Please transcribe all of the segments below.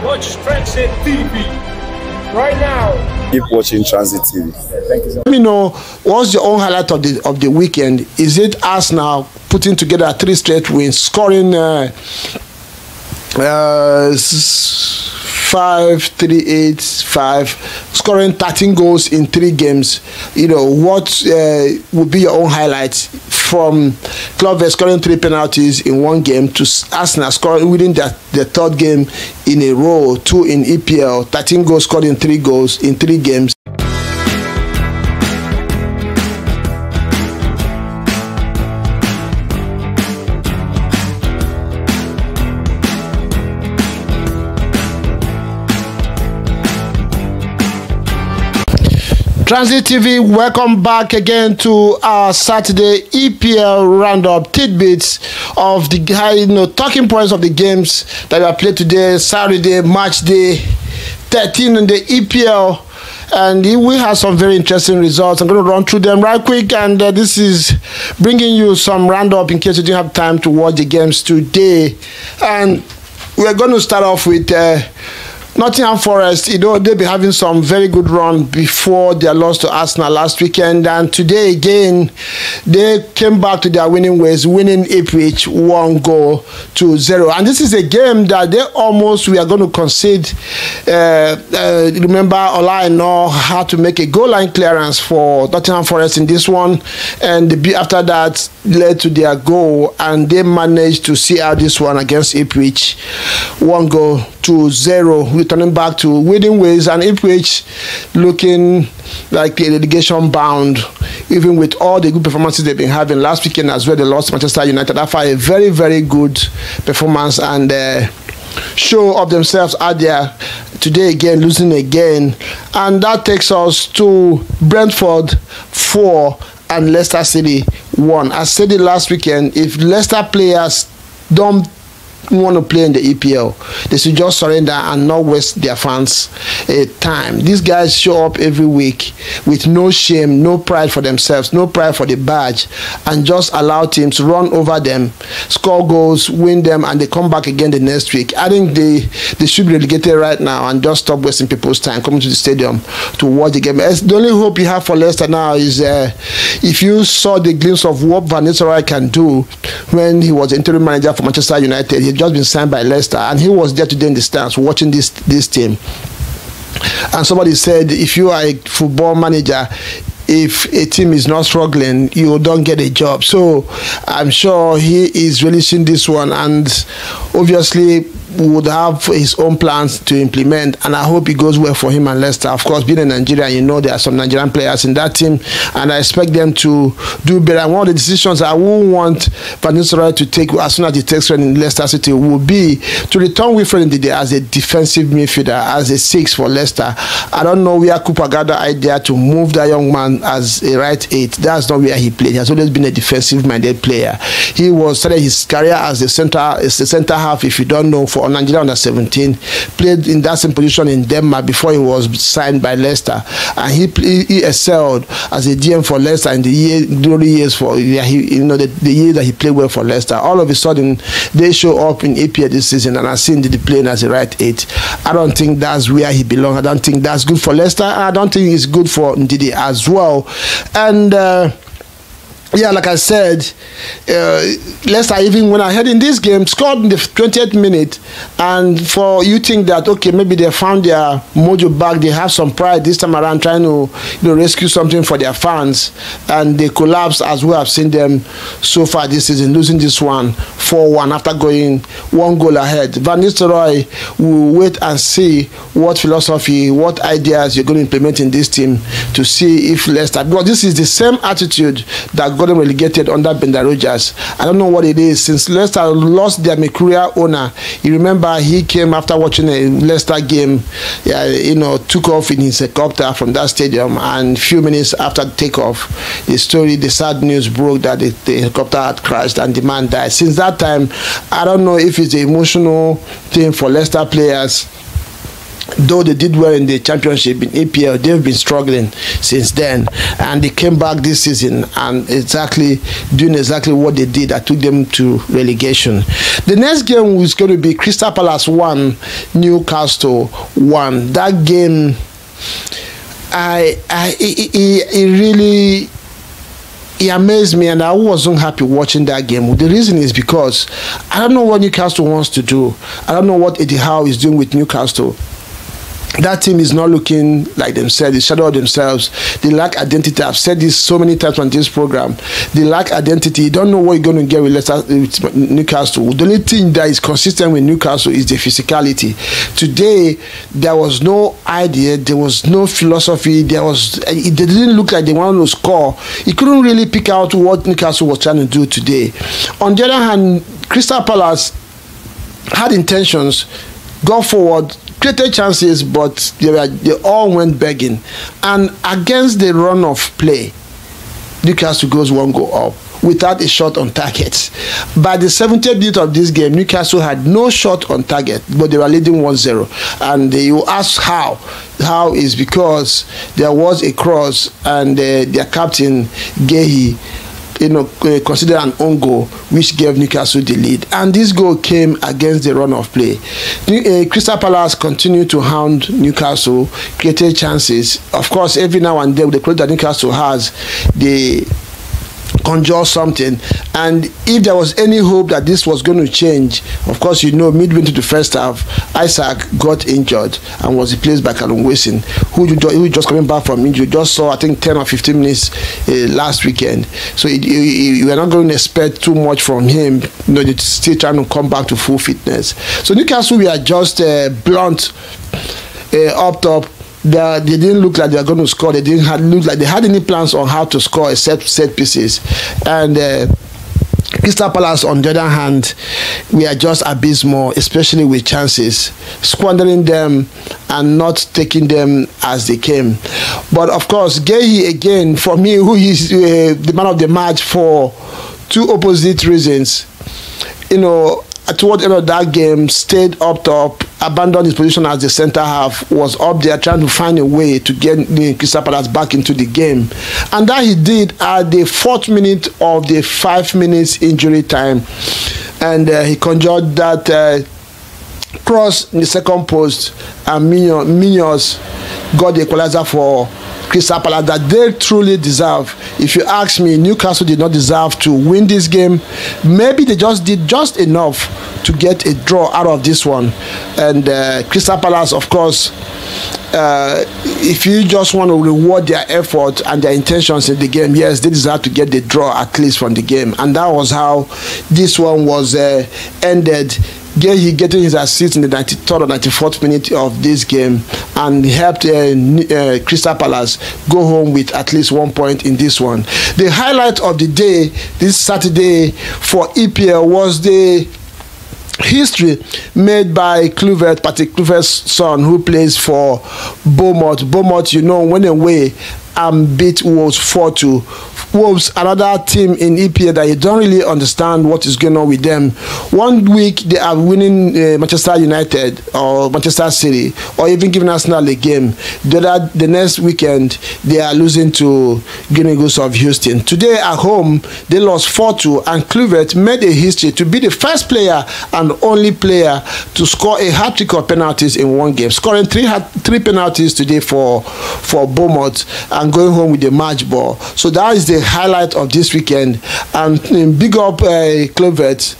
Watch Tranzeet TV right now. Keep watching Tranzeet TV. Thank you so much. Let me know, what's your own highlight of the weekend? Is it Arsenal putting together 3 straight wins, scoring 5-3-8-5, scoring 13 goals in 3 games? You know, what would be your own highlights from Kluivert scoring 3 penalties in 1 game to Arsenal scoring winning the 3rd game in a row, 2 in EPL, 13 goals scored in 3 goals in 3 games? Tranzeet TV, welcome back again to our Saturday EPL roundup, tidbits of the talking points of the games that are played today, Saturday, March day 13 in the EPL. And we have some very interesting results. I'm going to run through them right quick, and this is bringing you some roundup in case you didn't have time to watch the games today. And we're going to start off with Nottingham Forest. You know, they've been having some very good run before their loss to Arsenal last weekend, and today again they came back to their winning ways, winning Ipswich 1-0. And this is a game that they almost were going to concede. Remember, Olaino had to make a goal line clearance for Nottingham Forest in this one, and after that led to their goal, and they managed to see out this one against Ipswich 1-0, returning back to winning ways, and Ipswich looking like a relegation bound, even with all the good performances they've been having. Last weekend as well, they lost to Manchester United after a very, very good performance and show of themselves out there. Today again, losing again, and that takes us to Brentford 4 and Leicester City 1. I said it last weekend, if Leicester players don't want to play in the EPL, they should just surrender and not waste their fans' time. These guys show up every week with no shame, no pride for themselves, no pride for the badge, and just allow teams to run over them, score goals, win them, and they come back again the next week. I think they should be relegated right now and just stop wasting people's time coming to the stadium to watch the game. The only hope you have for Leicester now is if you saw the glimpse of what Van Nistelrooy can do when he was interim manager for Manchester United. He just been signed by Leicester, and he was there today in the stands watching this team. And somebody said, if you are a football manager, if a team is not struggling, you don't get a job. So I'm sure he is relishing this one, and obviously would have his own plans to implement, and I hope it goes well for him and Leicester. Of course, being a Nigerian, you know there are some Nigerian players in that team, and I expect them to do better. And one of the decisions I will want Van Nistelrooy to take as soon as he takes in Leicester City will be to return Wilfred Ndidi as a defensive midfielder, as a 6 for Leicester. I don't know where Cooper got the idea to move that young man as a right 8. That's not where he played. He has always been a defensive-minded player. He started his career as a centre half, if you don't know, for Nigeria under 17, played in that same position in Denmark before he was signed by Leicester, and he excelled as a DM for Leicester in the glory years for the years that he played well for Leicester. All of a sudden, they show up in EPL this season, and I seen Ndidi playing as a right 8. I don't think that's where he belongs. I don't think that's good for Leicester. I don't think it's good for Ndidi as well. And yeah, like I said, Leicester, even when I head in this game, scored in the 20th minute, and for you think that, okay, maybe they found their mojo back, they have some pride this time around trying to rescue something for their fans, and they collapsed as we have seen them so far this season, losing this one 4-1 after going 1 goal ahead. Van Nistelrooy will wait and see what philosophy, what ideas you're going to implement in this team to see if Leicester, because this is the same attitude that got them relegated under Brendan Rodgers. I don't know what it is. Since Leicester lost their Mercurial owner, you remember he came after watching a Leicester game, took off in his helicopter from that stadium, and a few minutes after takeoff, the sad news broke that the helicopter had crashed and the man died. Since that time, I don't know if it's an emotional thing for Leicester players though they did well in the championship in EPL, they've been struggling since then, and they came back this season and doing exactly what they did that took them to relegation. The next game was going to be Crystal Palace 1, Newcastle 1. That game, it amazed me, and I wasn't happy watching that game. The reason is because I don't know what Newcastle wants to do. I don't know what Eddie Howe is doing with Newcastle. That team is not looking like themselves. They shadow themselves. They lack identity. I've said this so many times on this program. They lack identity. You don't know what you're going to get with Newcastle. The only thing that is consistent with Newcastle is the physicality. Today, there was no idea. There was no philosophy. They didn't look like they wanted to score. You couldn't really pick out what Newcastle was trying to do today. On the other hand, Crystal Palace had intentions, got forward, created chances, but they all went begging. And against the run of play, Newcastle goes one goal up without a shot on target. By the 70th minute of this game, Newcastle had no shot on target, but they were leading 1-0. And you ask how? How is because there was a cross, and their captain, Gehi, considered an own goal, which gave Newcastle the lead. And this goal came against the run of play. Crystal Palace continued to hound Newcastle, created chances. Of course, every now and then, with the close that Newcastle has, they conjure something. And if there was any hope that this was going to change, of course, midway into the first half, Isaac got injured and was replaced by Callum Wilson, who just coming back from injury. Just saw, I think, 10 or 15 minutes last weekend. So we're not going to expect too much from him. They're still trying to come back to full fitness. So Newcastle, we are just blunt up top. They didn't look like they were going to score. They didn't look like they had any plans on how to score except set pieces. And Crystal Palace, on the other hand, we are just abysmal, especially with chances, squandering them and not taking them as they came. But of course, Gehi, again, for me, who is the man of the match for two opposite reasons. Toward the end of that game, stayed up top, abandoned his position as the centre half, was up there trying to find a way to get Crystal Palace back into the game. And that he did at the 4th minute of the 5 minutes injury time. And he conjured that cross in the second post, and Munoz got the equalizer for Crystal Palace that they truly deserve. If you ask me, Newcastle did not deserve to win this game. Maybe they just did just enough to get a draw out of this one. And Crystal Palace, of course, if you just want to reward their effort and their intentions in the game, yes, they deserve to get the draw at least from the game. And that was how this one was ended. Gehi getting his assist in the 93rd or 94th minute of this game, and helped Crystal Palace go home with at least 1 point in this one. The highlight of the day this Saturday for EPL was the history made by Kluivert, Patrick Kluivert's son, who plays for Bournemouth. Bournemouth, went away and beat Wolves 4-2. Wolves, another team in EPL that you don't really understand what is going on with them. 1 week they are winning Manchester United or Manchester City, or even giving Arsenal a game. The next weekend they are losing to Green Eagles of Houston. Today at home they lost 4-2, and Kluivert made a history to be the first player and only player to score a hat-trick of penalties in one game, scoring three penalties today for Bournemouth and going home with the match ball. So that is the highlight of this weekend. And big up Kluivert,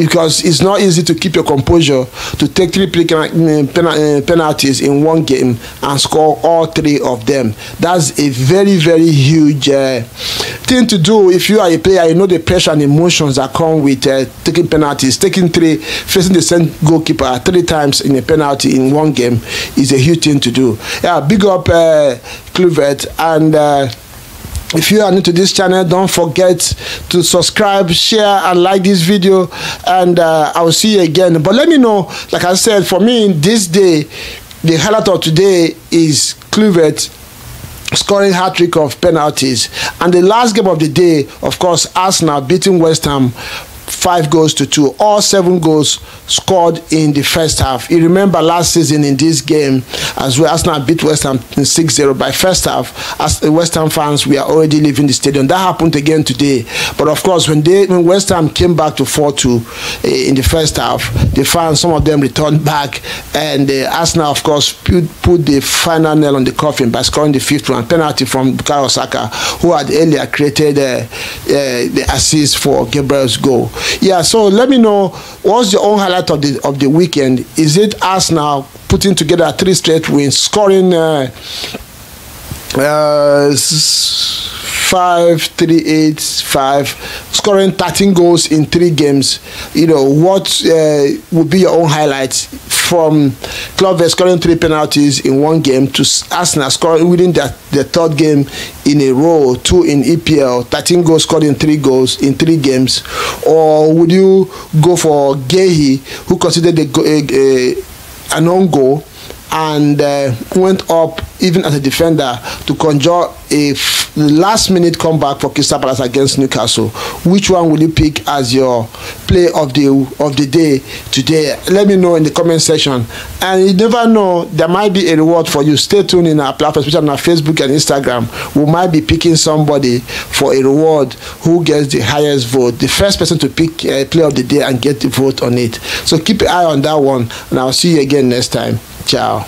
because it's not easy to keep your composure to take 3 penalties in one game and score all 3 of them. That's a very, very huge thing to do. If you are a player, you know the pressure and emotions that come with taking penalties. Taking 3, facing the same goalkeeper 3 times in a penalty in one game is a huge thing to do. Yeah, big up Kluivert. And if you are new to this channel, don't forget to subscribe, share, and like this video. And I will see you again. But let me know, like I said, for me this day, the highlight of today is Kluivert scoring hat-trick of penalties. And the last game of the day, of course, Arsenal beating West Ham 5-2. All 7 goals scored in the first half. You remember last season in this game as well, Arsenal beat West Ham 6-0. By first half, as the West Ham fans, we are already leaving the stadium. That happened again today. But of course, when West Ham came back to 4-2 in the first half, the fans, some of them returned back, and Arsenal, of course, put the final nail on the coffin by scoring the 5th one penalty from Bukayo Saka, who had earlier created the assist for Gabriel's goal. Yeah, so let me know, what's your own highlight of the weekend? Is it Arsenal putting together 3 straight wins, scoring 5-3-8-5, scoring 13 goals in 3 games? You know, what would be your own highlights from Kluivert scoring 3 penalties in 1 game to Arsenal winning the 3rd game in a row, 2 in EPL, 13 goals scored in 3 goals in 3 games? Or would you go for Gehi, who considered an own goal and went up even as a defender to conjure a last-minute comeback for Crystal Palace against Newcastle? Which one will you pick as your play of the day today? Let me know in the comment section. And you never know, there might be a reward for you. Stay tuned in our platform, especially on our Facebook and Instagram. We might be picking somebody for a reward who gets the highest vote. The first person to pick a play of the day and get the vote on it. So keep an eye on that one, and I'll see you again next time. Ciao.